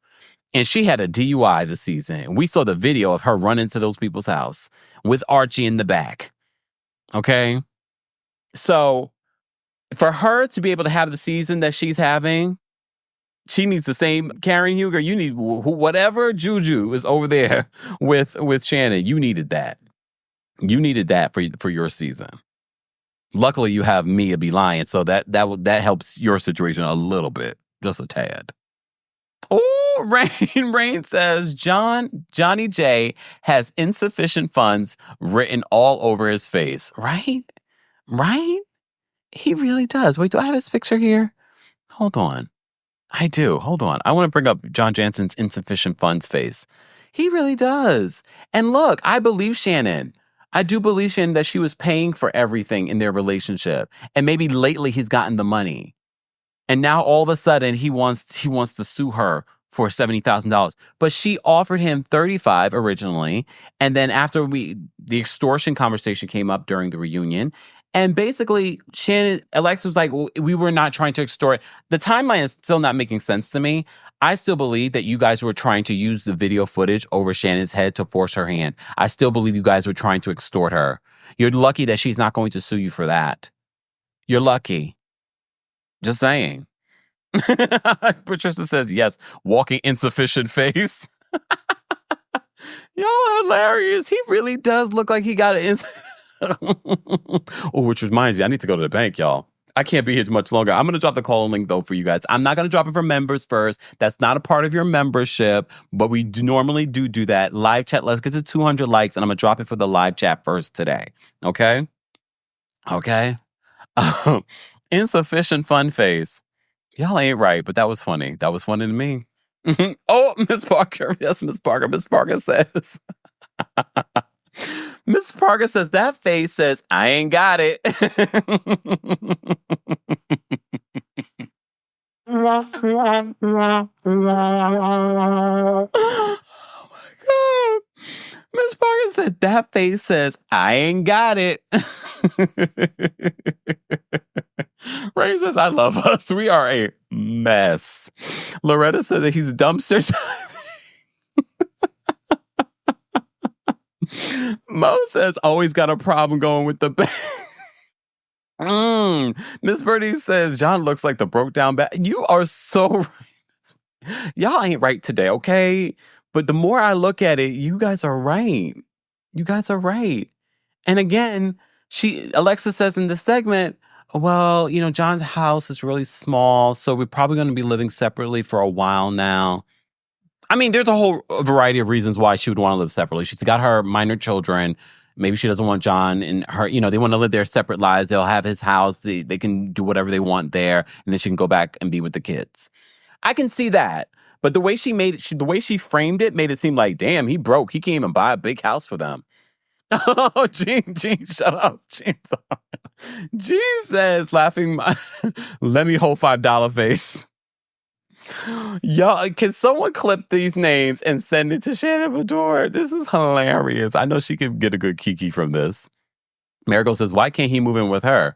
And she had a DUI this season. We saw the video of her running to those people's house with Archie in the back. Okay? So for her to be able to have the season that she's having, she needs the same Karen Huger. You need whatever juju is over there with Shannon. You needed that. You needed that for your season. Luckily, you have Mia be lying, so that helps your situation a little bit, just a tad. Oh, Rain says Johnny J has insufficient funds written all over his face. Right? He really does. Wait, do I have his picture here? Hold on. I do. Hold on. I want to bring up John Jansen's insufficient funds face. He really does. And look, I believe Shannon. I do believe Shannon that she was paying for everything in their relationship. And maybe lately he's gotten the money. And now all of a sudden he wants to sue her for $70,000. But she offered him $35,000 originally. And then after the extortion conversation came up during the reunion. And basically, Alexis was like, well, we were not trying to extort. The timeline is still not making sense to me. I still believe that you guys were trying to use the video footage over Shannon's head to force her hand. I still believe you guys were trying to extort her. You're lucky that she's not going to sue you for that. You're lucky. Just saying. Patricia says, yes, walking insufficient face. Y'all hilarious. He really does look like he got an Oh, which reminds me, I need to go to the bank, y'all. I can't be here too much longer. I'm going to drop the call link, though, for you guys. I'm not going to drop it for members first. That's not a part of your membership, but we normally do that. Live chat, let's get to 200 likes, and I'm going to drop it for the live chat first today. Okay? Insufficient fun face. Y'all ain't right, but that was funny. That was funny to me. Oh, Miss Parker. Yes, Miss Parker. Miss Parker says. Miss Parker says that face says I ain't got it. Oh my God. Miss Parker said that face says I ain't got it. Ray says I love us. We are a mess. Loretta said that he's dumpster diving. Mo says always got a problem going with the bag. Miss Birdie says John looks like the broke down bag. You are so right. Y'all ain't right today, okay? But the more I look at it, you guys are right. You guys are right. And again, Alexis says in this segment, well, John's house is really small, so we're probably going to be living separately for a while now. I mean, there's a whole variety of reasons why she would want to live separately. She's got her minor children. Maybe she doesn't want John and her, they want to live their separate lives. They'll have his house. They can do whatever they want there, and then she can go back and be with the kids. I can see that. But the way she framed it made it seem like, damn, he broke. He can't even buy a big house for them. Oh, Gene, shut up. Gene says, laughing, let me hold $5 face. Y'all, can someone clip these names and send it to Shannon Bedore? This is hilarious. I know she could get a good kiki from this. Marigold says, why can't he move in with her?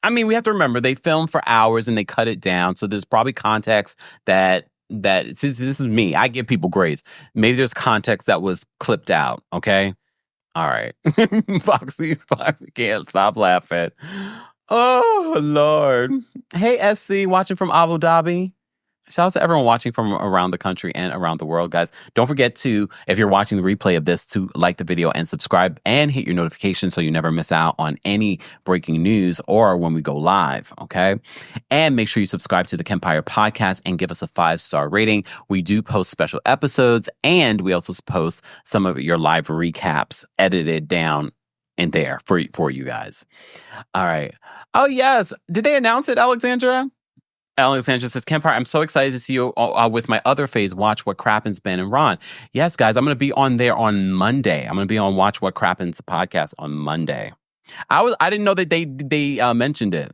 I mean, we have to remember, they filmed for hours and they cut it down. So there's probably context that this is me. I give people grace. Maybe there's context that was clipped out. Okay. All right. Foxy can't stop laughing. Oh, Lord. Hey, SC, watching from Abu Dhabi. Shout out to everyone watching from around the country and around the world, guys. Don't forget to, if you're watching the replay of this, to like the video and subscribe and hit your notifications so you never miss out on any breaking news or when we go live, okay? And make sure you subscribe to the Kempire podcast and give us a 5-star rating. We do post special episodes, and we also post some of your live recaps edited down in there for you guys. All right. Oh, yes. Did they announce it, Alexandra? Alexandra says, Kempire, I'm so excited to see you with my other phase, Watch What Crappens, Ben and Ron. Yes, guys, I'm going to be on there on Monday. I'm going to be on Watch What Crappens podcast on Monday. I didn't know that they mentioned it.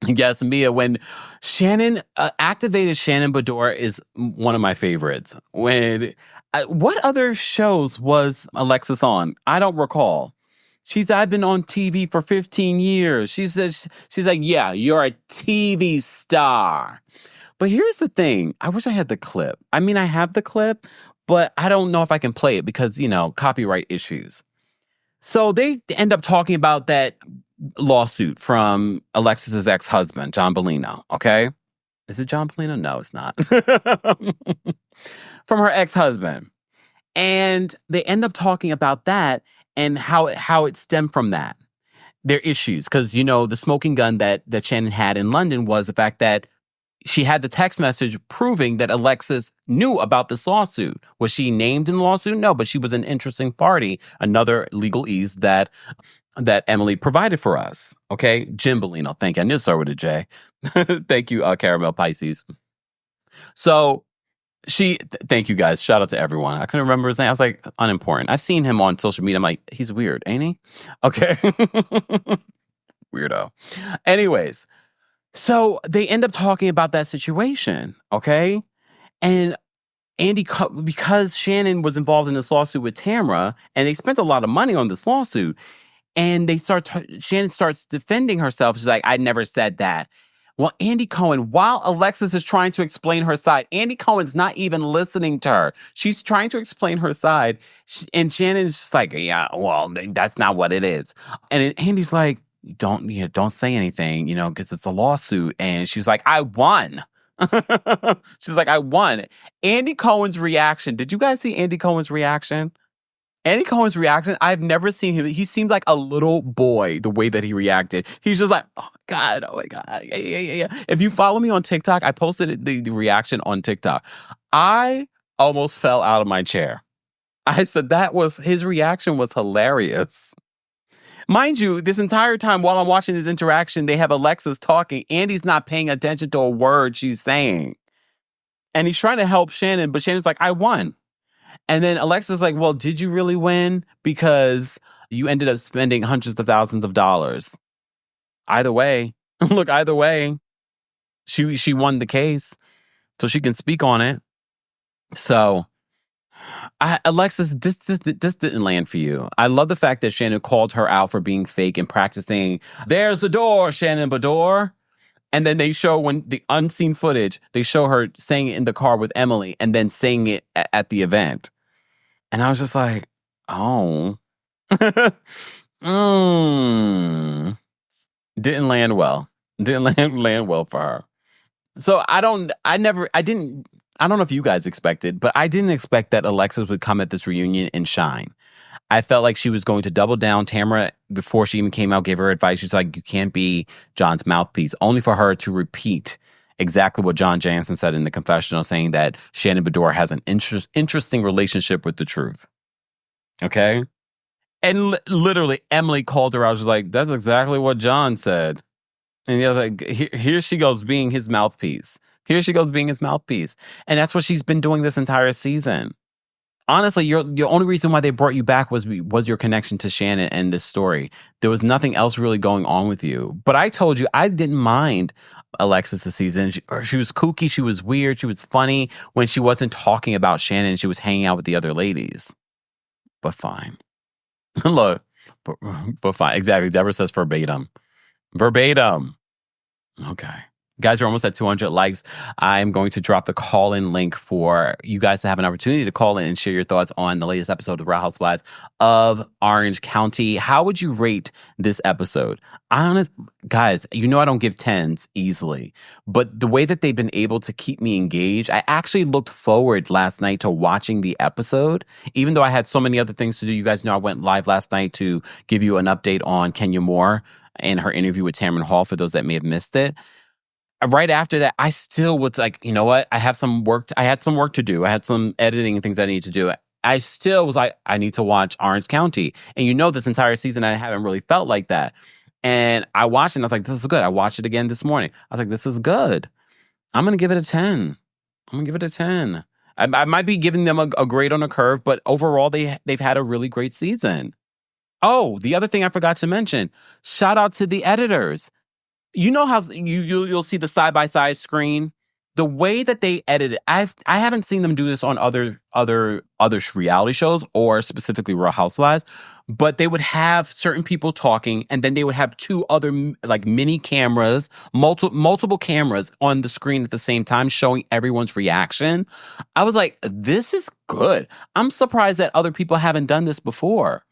Yes, Mia, when Shannon activated Shannon Bedore is one of my favorites. What other shows was Alexis on? I don't recall. I've been on TV for 15 years. She's like, yeah, you're a TV star. But here's the thing. I wish I had the clip. I mean, I have the clip, but I don't know if I can play it because, copyright issues. So they end up talking about that lawsuit from Alexis's ex-husband, John Bellino. Okay. Is it John Bellino? No, it's not. From her ex-husband. And they end up talking about that and how it stemmed from that. Their issues. Because, the smoking gun that Shannon had in London was the fact that she had the text message proving that Alexis knew about this lawsuit. Was she named in the lawsuit? No, but she was an interesting party. Another legal ease that Emily provided for us. Okay? Jim Bellino. Thank you. I knew it started with a J. Thank you, Caramel Pisces. So... thank you guys. Shout out to everyone. I couldn't remember his name. I was like, unimportant. I've seen him on social media. I'm like, he's weird, ain't he? Okay. Weirdo. Anyways, so they end up talking about that situation, okay? And because Shannon was involved in this lawsuit with Tamra, and they spent a lot of money on this lawsuit, and Shannon starts defending herself. She's like, I never said that. Well, Andy Cohen, while Alexis is trying to explain her side, Andy Cohen's not even listening to her. She's trying to explain her side, and Shannon's just like, yeah, well, that's not what it is. And Andy's like, don't say anything, because it's a lawsuit. And she's like, I won. She's like, I won. Andy Cohen's reaction. Did you guys see Andy Cohen's reaction? Andy Cohen's reaction, I've never seen him. He seemed like a little boy, the way that he reacted. He's just like, oh my God. Yeah. If you follow me on TikTok, I posted the reaction on TikTok. I almost fell out of my chair. I said his reaction was hilarious. Mind you, this entire time while I'm watching this interaction, they have Alexis talking. Andy's not paying attention to a word she's saying. And he's trying to help Shannon, but Shannon's like, I won. And then Alexis is like, well, did you really win? Because you ended up spending hundreds of thousands of dollars. Either way, look, either way, she won the case, so she can speak on it. So, Alexis, this didn't land for you. I love the fact that Shannon called her out for being fake and practicing, there's the door, Shannon Bador. And then they show, when the unseen footage, they show her saying it in the car with Emily and then saying it at the event. And I was just like, oh. Didn't land well. Didn't land well for her. So I don't know if you guys expected, but I didn't expect that Alexis would come at this reunion and shine. I felt like she was going to double down. Tamara, before she even came out, gave her advice. She's like, you can't be John's mouthpiece, only for her to repeat exactly what John Jansen said in the confessional, saying that Shannon Bador has an interesting relationship with the truth. Okay? And literally, Emily called her out. She was like, that's exactly what John said. And he was like, here she goes being his mouthpiece. Here she goes being his mouthpiece. And that's what she's been doing this entire season. Honestly, the only reason why they brought you back was your connection to Shannon and this story. There was nothing else really going on with you. But I told you, I didn't mind Alexis this season. She was kooky. She was weird. She was funny when she wasn't talking about Shannon. She was hanging out with the other ladies. But fine. Look, but fine. Exactly. Deborah says verbatim. Verbatim. Okay. Guys, we're almost at 200 likes. I'm going to drop the call-in link for you guys to have an opportunity to call in and share your thoughts on the latest episode of Real Housewives of Orange County. How would you rate this episode? Guys, I don't give 10s easily, but the way that they've been able to keep me engaged, I actually looked forward last night to watching the episode, even though I had so many other things to do. You guys know I went live last night to give you an update on Kenya Moore and her interview with Tamron Hall, for those that may have missed it. Right after that, I still was like, you know what? I had some work to do. I had some editing and things I needed to do. I still was like, I need to watch Orange County. And this entire season, I haven't really felt like that. And I watched it and I was like, this is good. I watched it again this morning. I was like, this is good. I'm going to give it a 10. I might be giving them a grade on a curve, but overall, they've had a really great season. Oh, the other thing I forgot to mention, shout out to the editors. You know how you'll see the side-by-side screen? The way that they edit it, I haven't seen them do this on other reality shows or specifically Real Housewives, but they would have certain people talking and then they would have two other like mini cameras, multiple cameras on the screen at the same time showing everyone's reaction. I was like, this is good. I'm surprised that other people haven't done this before.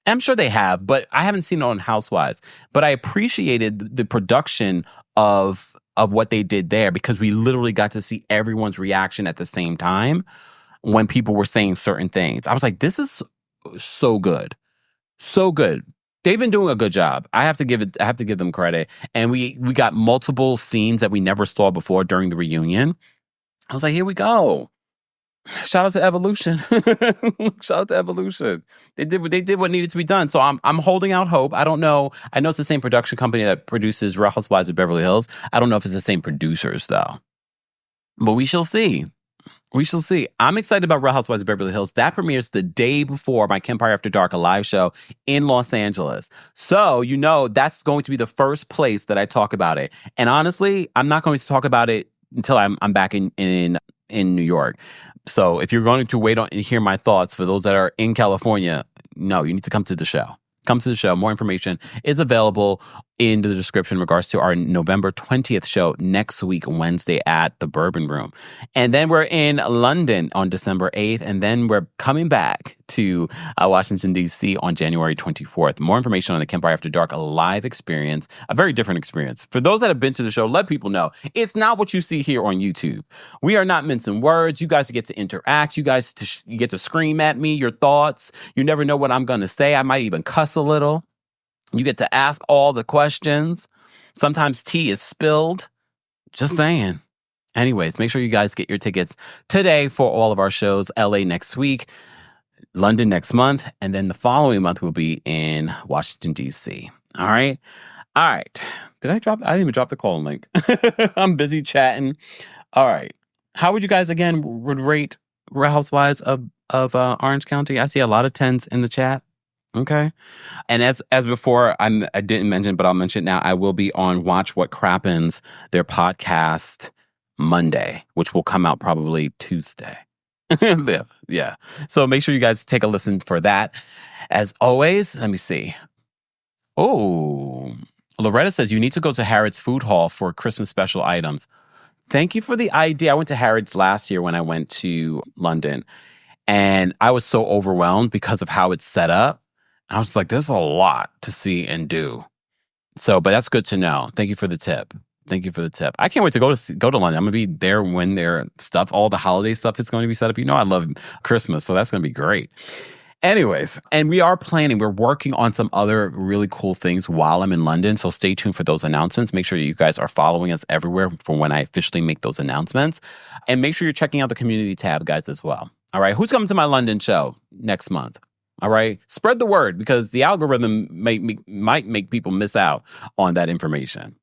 I'm sure they have, but I haven't seen it on Housewives. But I appreciated the production of what they did there because we literally got to see everyone's reaction at the same time when people were saying certain things. I was like, this is so good. So good. They've been doing a good job. I have to give them credit. And we got multiple scenes that we never saw before during the reunion. I was like, here we go. Shout out to Evolution. Shout out to Evolution. They did what needed to be done. So I'm holding out hope. I don't know. I know it's the same production company that produces Real Housewives of Beverly Hills. I don't know if it's the same producers though. But we shall see. We shall see. I'm excited about Real Housewives of Beverly Hills. That premieres the day before my Kempire After Dark, a live show in Los Angeles. So, that's going to be the first place that I talk about it. And honestly, I'm not going to talk about it until I'm back in New York. So if you're going to wait on and hear my thoughts for those that are in California, no, you need to come to the show. Come to the show. More information is available in the description in regards to our November 20th show next week, Wednesday at the Bourbon Room. And then we're in London on December 8th. And then we're coming back to Washington, D.C. on January 24th. More information on the Kempire After Dark, a live experience, a very different experience. For those that have been to the show, let people know it's not what you see here on YouTube. We are not mincing words. You guys get to interact. You guys you get to scream at me, your thoughts. You never know what I'm going to say. I might even cuss a little. You get to ask all the questions. Sometimes tea is spilled. Just saying. Anyways, make sure you guys get your tickets today for all of our shows. LA next week, London next month, and then the following month we'll be in Washington, D.C. All right? All right. I didn't even drop the call link. I'm busy chatting. All right. How would you guys, again, would rate Real Housewives of Orange County? I see a lot of 10s in the chat. Okay. And as before, I didn't mention, but I'll mention it now. I will be on Watch What Crappens, their podcast Monday, which will come out probably Tuesday. Yeah. So make sure you guys take a listen for that. As always, let me see. Oh, Loretta says you need to go to Harrods Food Hall for Christmas special items. Thank you for the idea. I went to Harrods last year when I went to London, and I was so overwhelmed because of how it's set up. I was like, there's a lot to see and do. So, but that's good to know. Thank you for the tip. Thank you for the tip. I can't wait to go to London. I'm going to be there when their stuff, all the holiday stuff is going to be set up. You know, I love Christmas, so that's going to be great. Anyways, and we're working on some other really cool things while I'm in London. So stay tuned for those announcements. Make sure you guys are following us everywhere for when I officially make those announcements. And make sure you're checking out the community tab, guys, as well. All right. Who's coming to my London show next month? All right. Spread the word, because the algorithm might make people miss out on that information.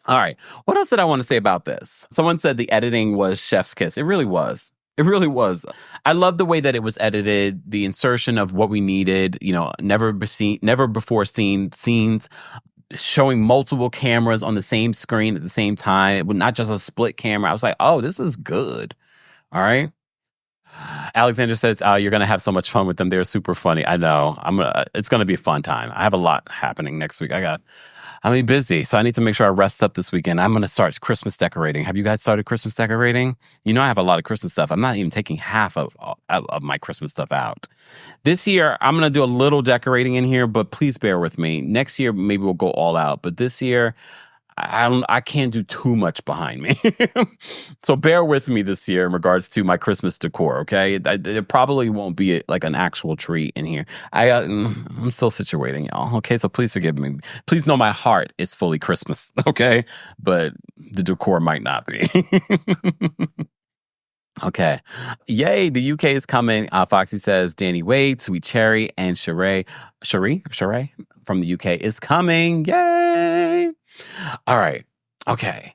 All right. What else did I want to say about this? Someone said the editing was chef's kiss. It really was. It really was. I love the way that it was edited, the insertion of what we needed, never before seen scenes, showing multiple cameras on the same screen at the same time, not just a split camera. I was like, oh, this is good. All right. Alexander says, you're going to have so much fun with them. They're super funny. I know. It's going to be a fun time. I have a lot happening next week. I'm busy, so I need to make sure I rest up this weekend. I'm going to start Christmas decorating. Have you guys started Christmas decorating? I have a lot of Christmas stuff. I'm not even taking half of my Christmas stuff out. This year, I'm going to do a little decorating in here, but please bear with me. Next year, maybe we'll go all out. But this year, I can't do too much behind me. So bear with me this year in regards to my Christmas decor, okay? It probably won't be like an actual tree in here. I'm still situating, y'all, okay? So please forgive me. Please know my heart is fully Christmas, okay? But the decor might not be. Okay. Yay, the UK is coming. Foxy says Danny Wade, Sweet Cherry, and Sheree from the UK is coming. Yay! All right. Okay.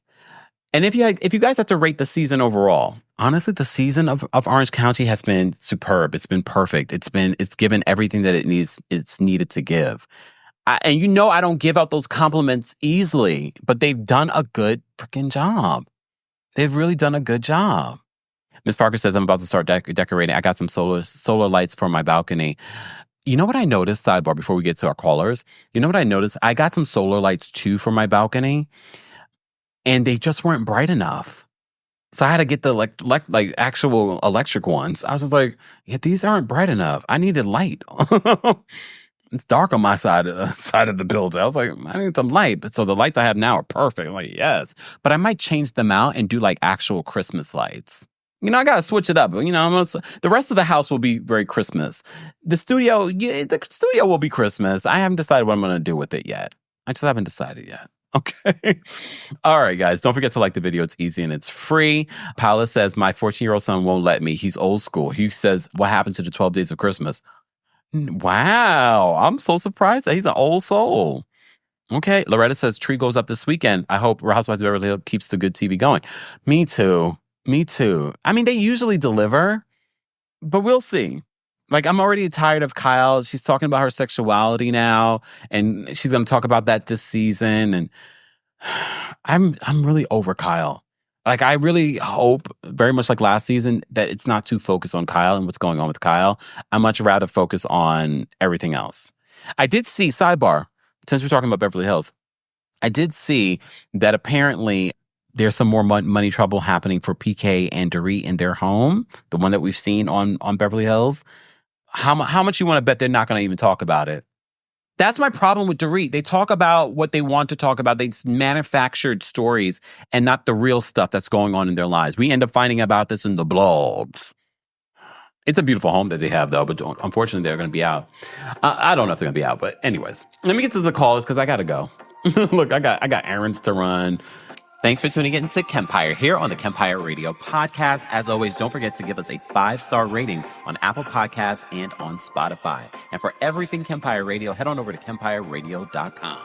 And if you guys have to rate the season overall, honestly, the season of Orange County has been superb. It's been perfect. It's given everything that it's needed to give. I don't give out those compliments easily, but they've done a good freaking job. They've really done a good job. Miss Parker says, I'm about to start decorating. I got some solar lights for my balcony. You know what I noticed, sidebar, before we get to our callers? You know what I noticed? I got some solar lights too for my balcony, and they just weren't bright enough. So I had to get the like actual electric ones. I was just like, yeah, these aren't bright enough. I needed light. It's dark on my side of the building. I was like, I need some light. But so the lights I have now are perfect. I'm like, yes. But I might change them out and do like actual Christmas lights. I got to switch it up. The rest of the house will be very Christmas. The studio will be Christmas. I haven't decided what I'm going to do with it yet. I just haven't decided yet. Okay. All right, guys. Don't forget to like the video. It's easy and it's free. Paula says, my 14-year-old son won't let me. He's old school. He says, what happened to the 12 days of Christmas? Wow. I'm so surprised that he's an old soul. Okay. Loretta says, tree goes up this weekend. I hope Real Housewives of Beverly Hills keeps the good TV going. Me too. I mean, they usually deliver, but we'll see. Like, I'm already tired of Kyle. She's talking about her sexuality now, and she's going to talk about that this season. And I'm really over Kyle. Like, I really hope, very much like last season, that it's not too focused on Kyle and what's going on with Kyle. I much rather focus on everything else. I did see, sidebar, since we're talking about Beverly Hills, I did see that apparently there's some more money trouble happening for PK and Dorit in their home, the one that we've seen on Beverly Hills. How much you want to bet they're not going to even talk about it? That's my problem with Dorit. They talk about what they want to talk about. They manufactured stories and not the real stuff that's going on in their lives. We end up finding about this in the blogs. It's a beautiful home that they have, though, but unfortunately, they're going to be out. I don't know if they're going to be out, but anyways. Let me get to the calls because I got to go. Look, I got errands to run. Thanks for tuning in to Kempire here on the Kempire Radio Podcast. As always, don't forget to give us a 5-star rating on Apple Podcasts and on Spotify. And for everything Kempire Radio, head on over to KempireRadio.com.